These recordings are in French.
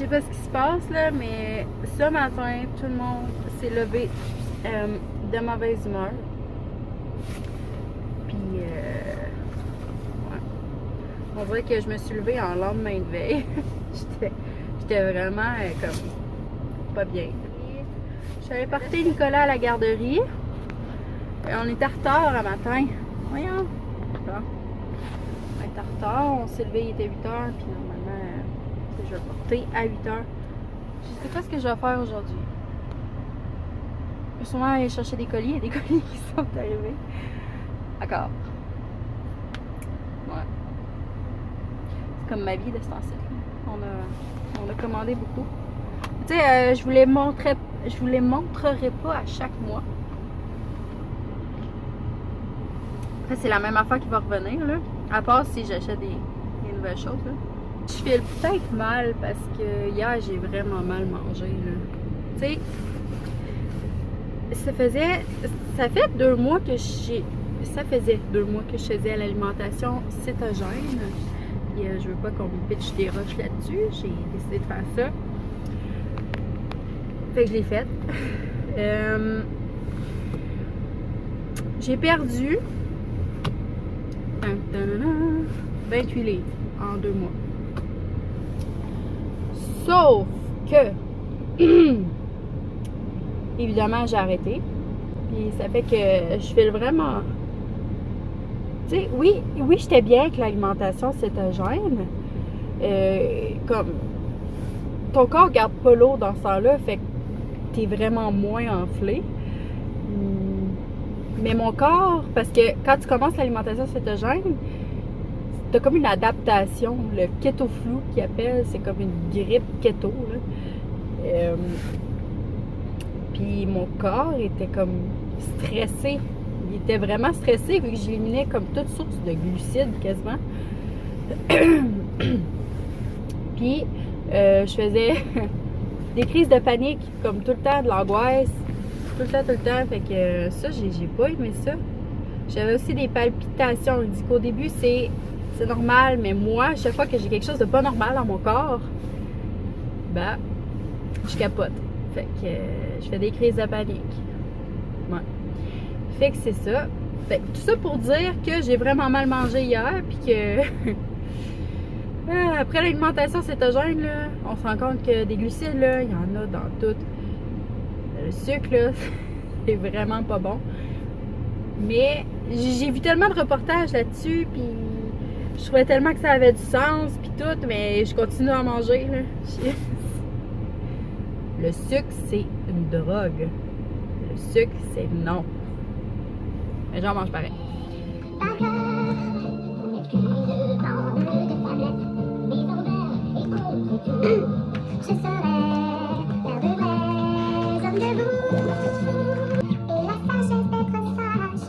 sais pas ce qui se passe là, mais ce matin, tout le monde s'est levé de mauvaise humeur. Puis, ouais. On dirait que je me suis levée en lendemain de veille. J'étais vraiment comme pas bien. Je suis allée porter Nicolas à la garderie. Et on était en retard un matin. Voyons. Bon. On était en retard. On s'est levé, il était 8h. Puis normalement, je vais le porter à 8h. Je sais pas ce que je vais faire aujourd'hui. Je vais sûrement aller chercher des colis. Il y a des colis qui sont arrivés. D'accord. Ouais. C'est comme ma vie de ce temps-ci. On a commandé beaucoup. Tu sais, je vous les montrerai pas à chaque mois. Après, c'est la même affaire qui va revenir, là. À part si j'achète des nouvelles choses, là. Je file peut-être mal parce que hier, j'ai vraiment mal mangé, là. Tu sais, ça fait 2 mois que ça faisait 2 mois que je faisais l'alimentation cétogène. Et je veux pas qu'on me pitche des roches là-dessus. J'ai décidé de faire ça. Fait que je l'ai faite. J'ai perdu 28 livres en 2 mois. Sauf que évidemment j'ai arrêté. Puis ça fait que je fais vraiment. Tu sais, oui, j'étais bien avec l'alimentation cétogène. Comme ton corps garde pas l'eau dans ce temps-là, fait que t'es vraiment moins enflé. Mais mon corps, parce que quand tu commences l'alimentation cétogène, t'as comme une adaptation, le keto flu qu'ils appellent, c'est comme une grippe keto, là. Puis mon corps était comme stressé. Il était vraiment stressé vu que j'éliminais comme toute source de glucides quasiment. Puis je faisais des crises de panique, comme tout le temps, de l'angoisse. Tout le temps. Fait que ça, j'ai pas aimé ça. J'avais aussi des palpitations. Je dis qu'au début, c'est normal, mais moi, à chaque fois que j'ai quelque chose de pas normal dans mon corps, ben, je capote. Fait que je fais des crises de panique. Ouais. Fait que c'est ça. Fait que tout ça pour dire que j'ai vraiment mal mangé hier, puis que après l'alimentation cétogène, là, on se rend compte que des glucides, là, il y en a dans tout. Le sucre, là, c'est vraiment pas bon. Mais j'ai vu tellement de reportages là-dessus, puis je trouvais tellement que ça avait du sens, puis tout, mais je continue à en manger, là. Le sucre, c'est une drogue. Le sucre, c'est non. Mais j'en mange pareil. Je serai l'un de mes hommes debout et la sagesse d'être sage.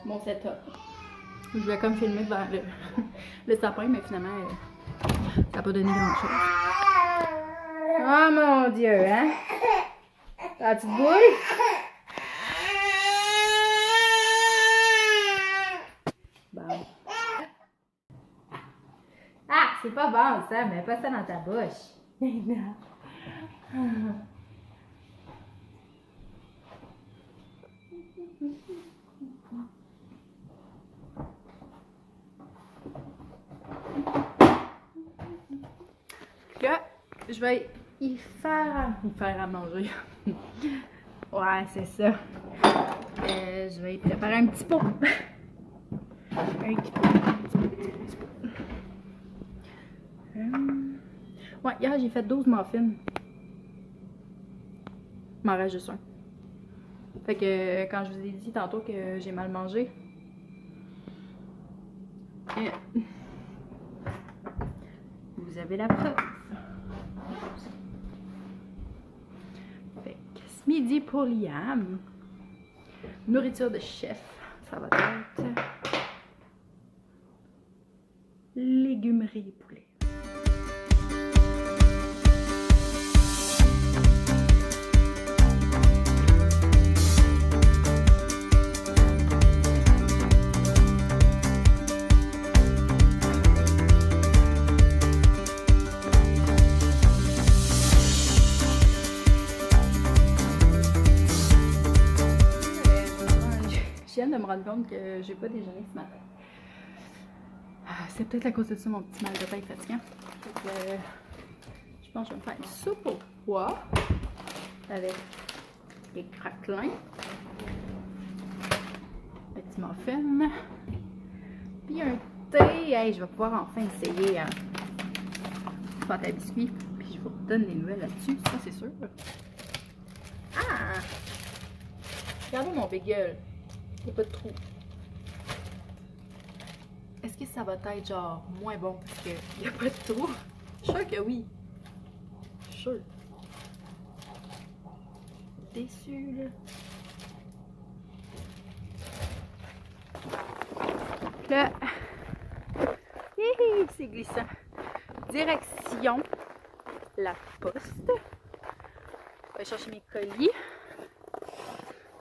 Mon setup. Je voulais comme filmer vers le sapin, mais finalement, ça n'a pas donné grand-chose. Oh mon Dieu, hein? La petite boule? Bon. Ah, c'est pas bon ça, mais pas ça dans ta bouche. Non. Je vais y faire à manger. Ouais, c'est ça. Je vais y préparer un petit pot. Un petit pot. Ouais, hier j'ai fait 12 muffins. Il m'en reste juste un. Fait que quand je vous ai dit tantôt que j'ai mal mangé, vous avez la preuve. Fait que ce midi pour Liam, nourriture de chef, ça va être légumerie poulet. Je viens de me rendre compte que j'ai pas déjeuné ce matin. C'est peut-être à cause de ça mon petit mal de tête fatigant. Je pense que je vais me faire une soupe au pois avec des craquelins, un petit muffin, puis un thé. Hey, je vais pouvoir enfin essayer pâte à biscuits. Puis je vous redonne des nouvelles là-dessus, ça c'est sûr. Ah! Regardez mon bagel. Il n'y a pas de trou. Est-ce que ça va être genre moins bon parce qu'il n'y a pas de trou? Je suis sûre que oui. Je suis sûre. Déçue là. Là. C'est glissant. Direction la poste. Je vais chercher mes colis.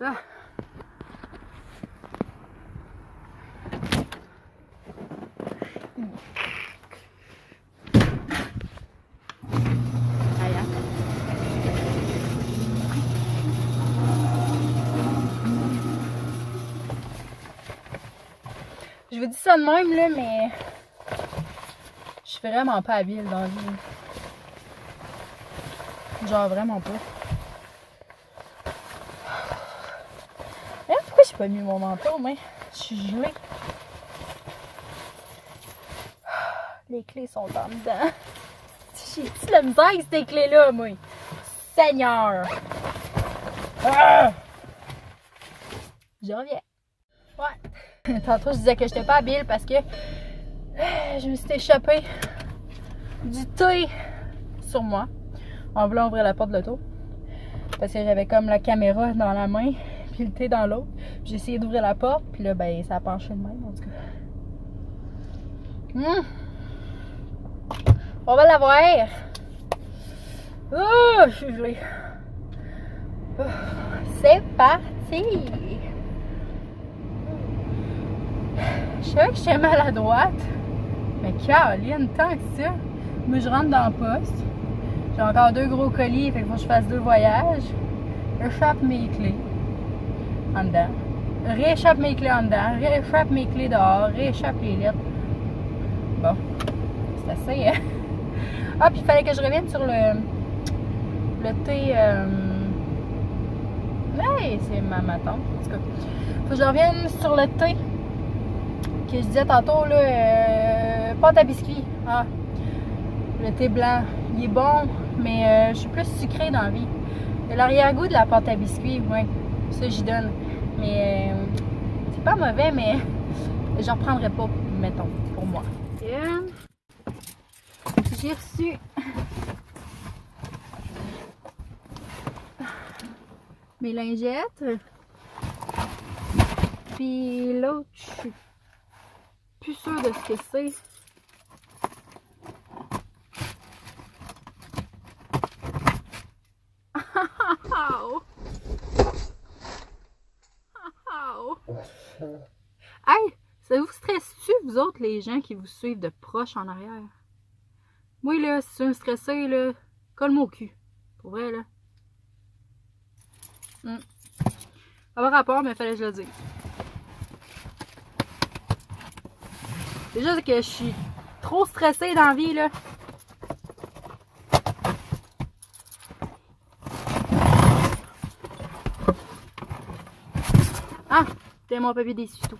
Ah. Je vous dis ça de même, là, mais je suis vraiment pas habile dans la vie. Genre vraiment pas. Pourquoi j'ai pas mis mon manteau, mais je suis gelée. Les clés sont en dedans. J'ai-tu de la misère avec ces clés-là, moi? Seigneur! Ah! Je reviens. Ouais. Tantôt, je disais que j'étais pas habile parce que je me suis échappée du thé sur moi en voulant ouvrir la porte de l'auto. Parce que j'avais comme la caméra dans la main puis le thé dans l'autre. J'ai essayé d'ouvrir la porte puis là, ben, ça a penché de même, en tout cas. On va la voir. Oh, je suis gelée. C'est parti. Je sais que je suis maladroite, mais Caroline, tant que ça. Moi, je rentre dans le poste. J'ai encore 2 gros colis, fait qu'il faut que je fasse 2 voyages. Échappe mes clés en dedans. Rééchappe mes clés en dedans. Rééchappe mes clés dehors. Rééchappe les lettres. Bon, c'est assez, hein? Ah, puis il fallait que je revienne sur le thé. Hey, c'est ma tante. En tout cas, faut que je revienne sur le thé que je disais tantôt, là, pâte à biscuits. Ah, le thé blanc, il est bon, mais je suis plus sucrée dans la vie. L'arrière-goût de la pâte à biscuits, ouais, ça j'y donne. Mais c'est pas mauvais, mais j'en reprendrai pas, mettons, pour moi. J'ai reçu mes lingettes. Puis l'autre, je suis plus sûre de ce que c'est. Hey, ça vous stresse-tu, vous autres, les gens qui vous suivent de proche en arrière? Moi, là, si tu veux me stresser, là, colle-moi au cul. Pour vrai, là. Ça va rapport, mais fallait que je le dise. C'est juste que je suis trop stressée dans la vie, là. Ah, c'était mon papier d'essuie-tout.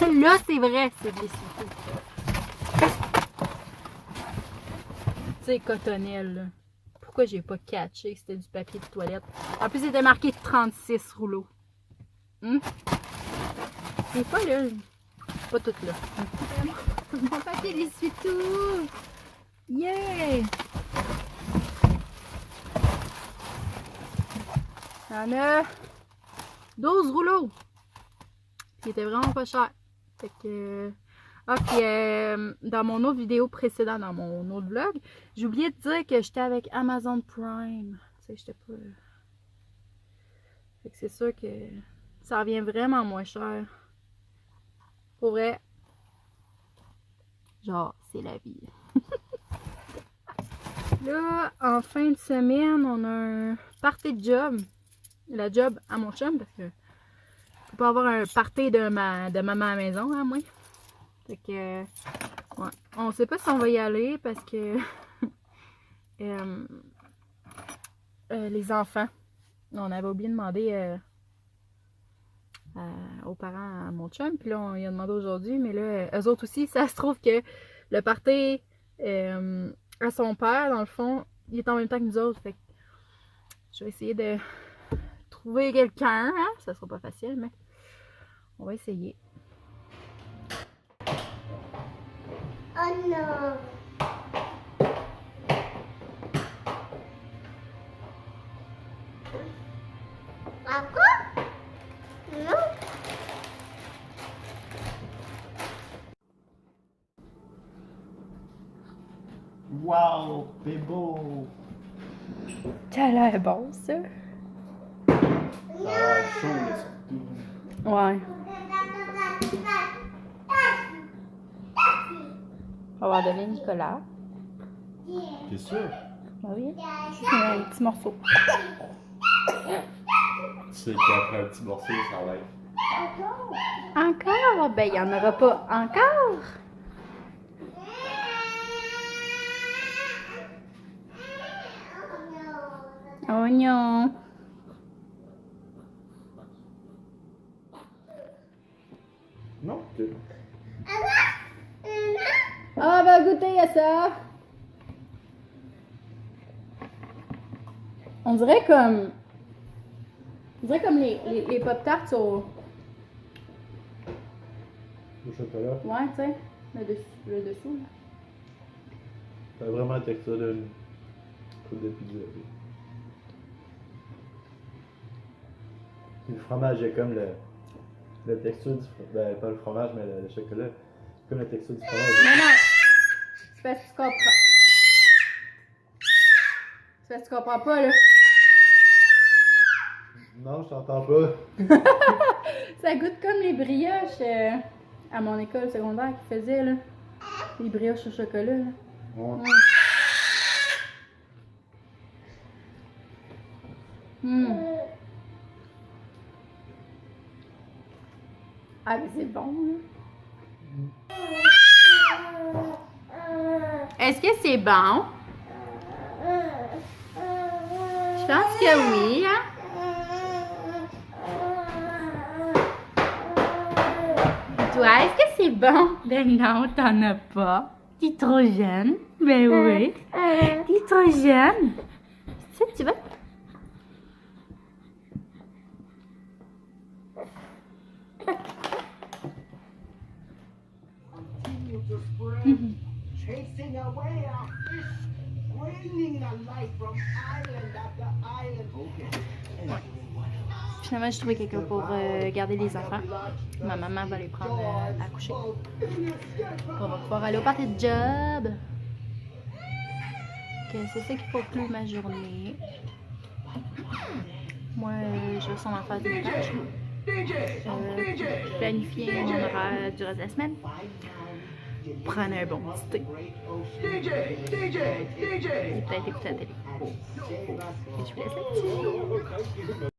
Là, c'est vrai, c'est de l'essuie-tout. Tu sais, cotonnelle, là. pourquoi j'ai pas catché que c'était du papier de toilette. En plus, c'était marqué 36 rouleaux. Des fois, là, pas tout là. Mon papier d'essuie-tout! Yeah! Il y en a 12 rouleaux. Puis il était vraiment pas cher. Fait que... Ah, puis dans mon autre vidéo précédente, dans mon autre vlog, j'ai oublié de dire que j'étais avec Amazon Prime. Tu sais, j'étais pas... Fait que c'est sûr que ça revient vraiment moins cher. Pour vrai. Genre, c'est la vie. Là, en fin de semaine, on a un party de job. La job à mon chum, parce que je peux pas avoir un party de maman à la maison, hein, moi. Fait que, ouais. On sait pas si on va y aller parce que les enfants, on avait oublié de demander aux parents à mon chum, puis là on y a demandé aujourd'hui, mais là, eux autres aussi, ça se trouve que le party à son père, dans le fond, il est en même temps que nous autres, fait que je vais essayer de trouver quelqu'un, hein? Ça sera pas facile, mais on va essayer. Oh non! Encore? Non? Wow, c'est beau! Ça a l'air bon, ça. Ça a l'air chaud, là, surtout. Ouais. On va donner Nicolas. T'es sûr? Ben oui. Un petit morceau. Tu sais qu'après un petit morceau, ça va être. Encore? Ben, il n'y en aura pas encore. Oh non. Non? Ok. Ah, on va goûter à ça. On dirait comme les pop-tarts au... Au chocolat. Ouais, tu sais, le dessous. Là. Ça a vraiment la texture d'une croûte de pizza. Puis le fromage, il y a comme la texture du fromage. Ben, pas le fromage, mais le chocolat. Comme la texture du fromage. Non. C'est parce que tu comprends. C'est parce que tu comprends pas, là. Non, je t'entends pas. Ça goûte comme les brioches à mon école secondaire qui faisaient, là. Les brioches au chocolat, là. Ouais. Ah, mais c'est bon, là. Est-ce que c'est bon? Je pense que oui, hein? Toi, est-ce que c'est bon? Ben non, t'en as pas. T'es trop jeune. Ben oui. T'es trop jeune. Ça, tu veux? Chasing away our fish, screaming the light from island after island. Finalement, j'ai trouvé quelqu'un pour garder les enfants. Ma maman va les prendre à coucher. On va pouvoir aller au party de job. Okay, c'est ça qui conclut ma journée. Moi, je vais sûrement faire des tâches. Planifier mon horaire du reste de la semaine. Prendre un bon petit thé. Et peut-être écouter la télé. Et je vous laisse là-dessus.